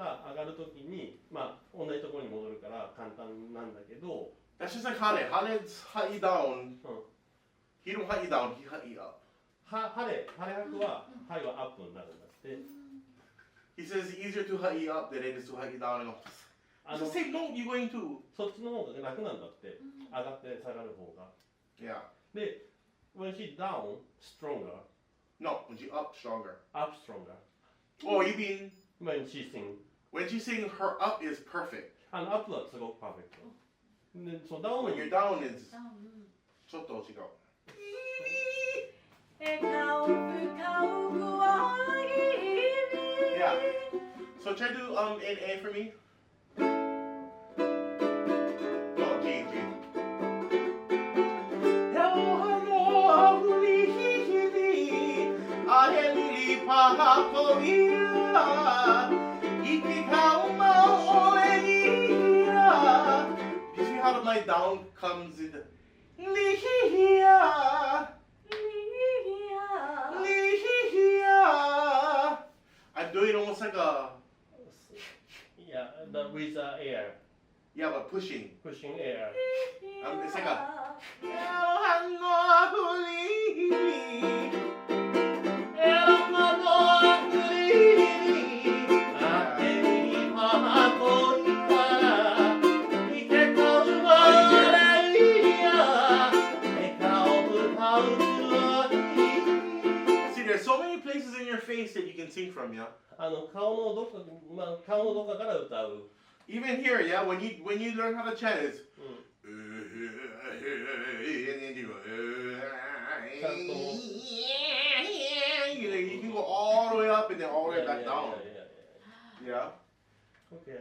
が上がるときに、まあ、同じところに戻るから簡単なんだけど、That's just like Hane. Hane's hut you down. He don't hut you down, he hut you up. ハレハクは、ハイはアップになるんだって。He says it's easier to hut you up than it is to hut you down. It's the same note you're going to. そっちの方が楽なんだって。上がって下がる方が。Yeah. で、when she down, stronger. No, when she up, stronger. Up stronger. Oh, you mean when she sing. when she sing, her up is perfect. アップはすごくパーフェクト。で、そのダウン When your down is ちょっと違う。Yeah. So try to do A for me. No, G. You see how my down comes in? I'm doing almost like a Yeah, with the air. yeah, but pushing. Pushing air. It's like a See, there's so many places in your face that you can sing from, yeah. 顔のどっかから歌う。Even here, yeah, when you learn how to chant, it's you can go all the way up and then all the way back down. Yeah. Okay.